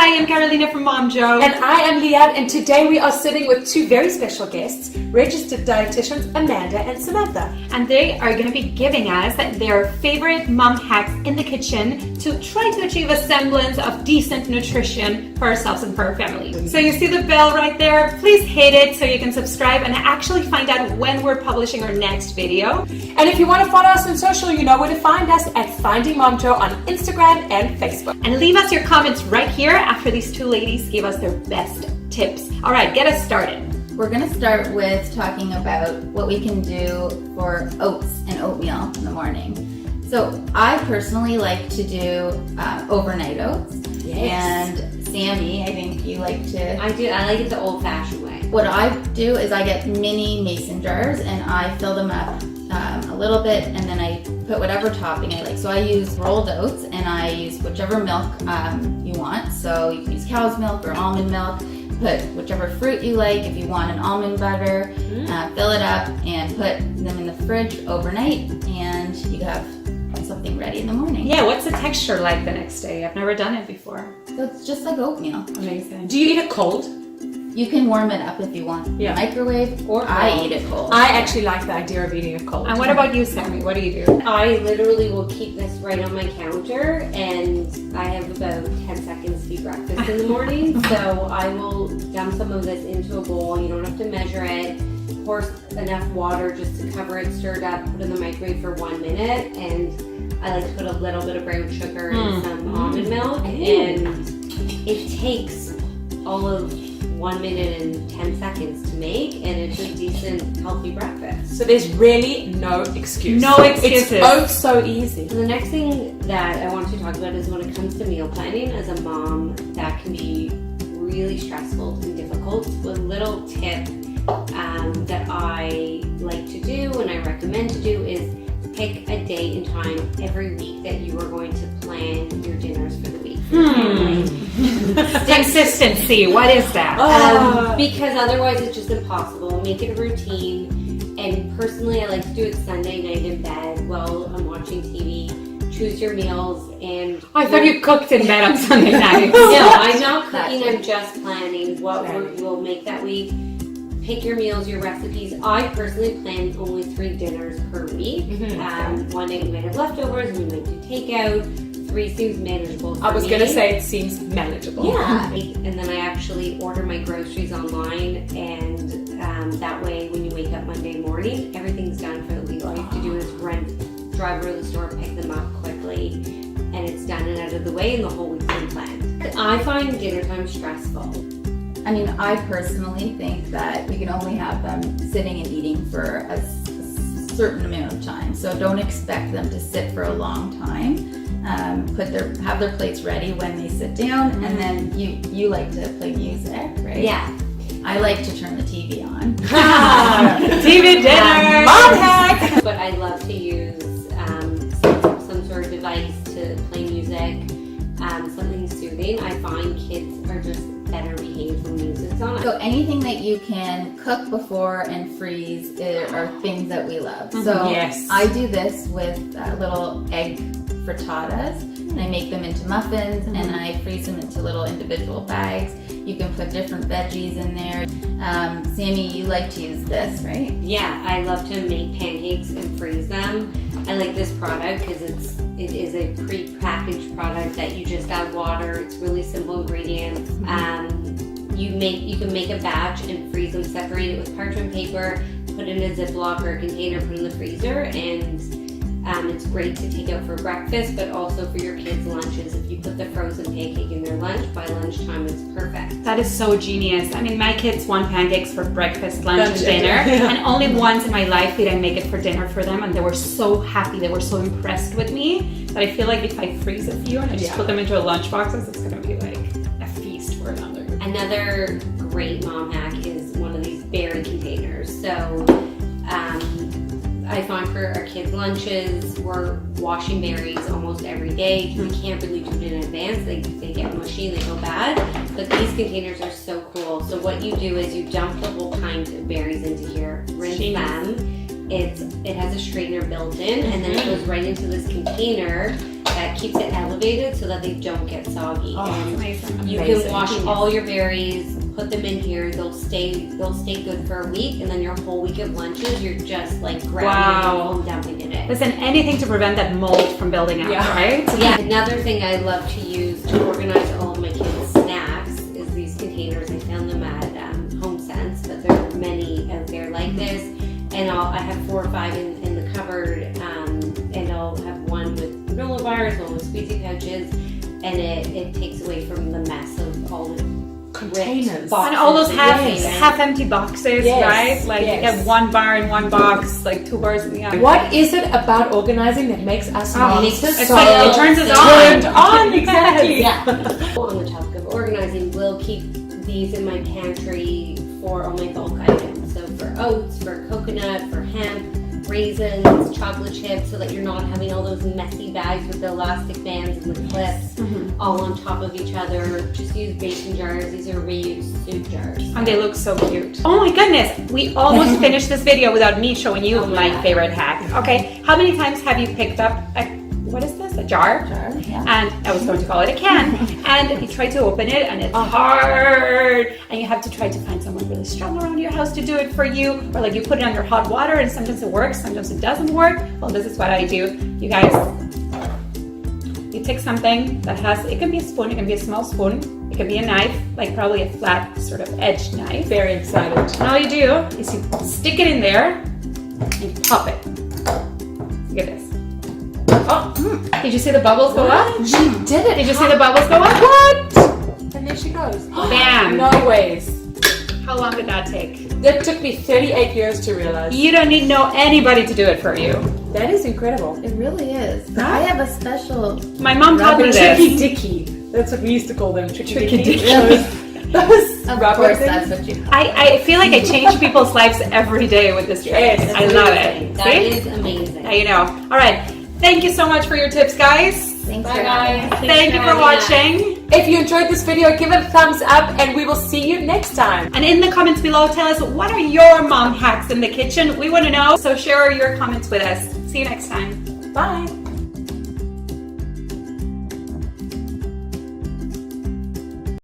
I am Carolina from Momjo. And I am Liat, and today we are sitting with two very special guests, registered dietitians Amanda and Samantha. And they are going to be giving us their favorite mom hacks in the kitchen to try to achieve a semblance of decent nutrition for ourselves and for our family. So you see the bell right there? Please hit it so you can subscribe and actually find out when we're publishing our next video. And if you want to follow us on social, you know where to find us at Finding Momjo on Instagram and Facebook. And leave us your comments right here after these two ladies give us their best tips. All right, get us started. We're going to start with talking about what we can do for oats and oatmeal in the morning. So I personally like to do overnight oats. Yes. And Sammy, I think you like to... I do. I like it the old-fashioned way. What I do is I get mini mason jars and I fill them up a little bit, and then I put whatever topping I like. So I use rolled oats, and I use whichever milk you want. So you can use cow's milk or almond milk. Put whichever fruit you like. If you want an almond butter, fill it up and put them in the fridge overnight, and you have something ready in the morning. Yeah, what's the texture like the next day? I've never done it before. So it's just like oatmeal. Amazing. Do you eat it cold? You can warm it up if you want. Yeah. Microwave, or I eat it cold. I actually like the idea of eating it cold. And what about you, Sammy? What do you do? I literally will keep this right on my counter, and I have about 10 seconds to eat breakfast in the morning. So I will dump some of this into a bowl. You don't have to measure it. Pour enough water just to cover it, stir it up, put it in the microwave for 1 minute, and I like to put a little bit of brown sugar and some almond milk, and it takes all of 1 minute and 10 seconds to make, and it's a decent, healthy breakfast. So there's really no excuse. No excuses. It's oh so easy. So the next thing that I want to talk about is when it comes to meal planning as a mom, that can be really stressful and difficult. A little tip that I like to do and I recommend to do is pick a date and time every week that you are going to plan your dinners for the week. Consistency, what is that? Because otherwise it's just impossible. Make it a routine. And personally, I like to do it Sunday night in bed while I'm watching TV. Choose your meals, and I thought you cooked in bed on Sunday night. No, I'm not cooking. I'm just planning what we'll make that week. Pick your meals, your recipes. I personally plan only 3 dinners per week. One night we might have leftovers, we might do takeout. 3 seems manageable for me. I was going to say it seems manageable. Yeah. And then I actually order my groceries online, and that way when you wake up Monday morning, everything's done for the week. All you have to do is drive over to the store, pick them up quickly, and it's done and out of the way, and the whole week's been planned. I find dinner time stressful. I mean, I personally think that you can only have them sitting and eating for a certain amount of time. So don't expect them to sit for a long time. Have their plates ready when they sit down, and then you like to play music, right? Yeah. I like to turn the TV on. TV dinner! Mom hack! But I love to use some sort of device to play music, something soothing. I find kids are just better behaved when music's on. So anything that you can cook before and freeze are things that we love. So Yes. I do this with little egg frittatas, and I make them into muffins, and I freeze them into little individual bags. You can put different veggies in there. Sammy, you like to use this, right? Yeah, I love to make pancakes and freeze them. I like this product because it is a pre-packaged product that you just add water. It's really simple ingredients. You can make a batch and freeze them, separate it with parchment paper, put it in a Ziploc or a container, put it in the freezer, and it's great to take out for breakfast, but also for your kids' lunches. If you put the frozen pancake in their lunch, by lunchtime it's perfect. That is so genius. I mean, my kids want pancakes for breakfast, lunch, and dinner. And only once in my life did I make it for dinner for them, and they were so happy. They were so impressed with me that I feel like if I freeze a few and I just put them into a lunch boxes, it's going to be like a feast for another. Another great mom hack is one of these berry containers. So I find for our kids' lunches, we're washing berries almost every day because we can't really do it in advance. They get mushy and they go bad. But these containers are so cool. So what you do is you dump the whole pint of berries into here, rinse them. It has a strainer built in, and then it goes right into this container that that keeps it elevated so that they don't get soggy. And Amazing. you can wash all your berries, put them in here. They'll stay good for a week, and then your whole week of lunches, you're just like grabbing it and dumping it in. Listen, anything to prevent that mold from building up, right? Yeah. Another thing I love to use to organize all of my kids' snacks is these containers. I found them at Home Sense, but there are many out there like this. And I have 4 or 5 in the cupboard, and I'll have one with granola bars, one with squeezy pouches, and it takes away from the mess of all the containers. And all those half empty boxes, right? Like you get 1 bar in one box, like 2 bars in the other. What is it about organizing that makes us moms It's so like it turns us turned on. on? Exactly. On the topic of organizing, we'll keep these in my pantry for all my bulk items. So for oats, for coconut, for hemp, raisins, chocolate chips, so that you're not having all those messy bags with the elastic bands and the clips all on top of each other. Just use mason jars. These are reused soup jars. And they look so cute. Oh my goodness, we almost finished this video without me showing you my favorite hack. Okay, how many times have you picked up what is this? A jar? And I was going to call it a can. And you try to open it and it's hard. And you have to try to find someone really strong around your house to do it for you. Or like you put it under hot water and sometimes it works, sometimes it doesn't work. Well, this is what I do. You guys, you take something that has, it can be a spoon, it can be a small spoon, it can be a knife, like probably a flat sort of edged knife. Very excited. And all you do is you stick it in there and you pop it. Look at this. Oh, did you see the bubbles go up? She did it. Did you see the bubbles go up? What? And there she goes. Bam. No ways. How long did that take? That took me 38 years to realize. You don't need anybody to do it for you. That is incredible. It really is. I have a special. My mom taught me Tricky this. dicky. That's what we used to call them. Tricky dicky. Of rubber course, things. that's what you. I feel like I change people's lives every day with this trick. Yes, I love it. That See? is amazing. Now you know. All right. Thank you so much for your tips, guys. Thanks Bye, for having guys. us. Thank you for watching. If you enjoyed this video, give it a thumbs up and we will see you next time. And in the comments below, tell us what are your mom hacks in the kitchen. We want to know. So share your comments with us. See you next time. Bye.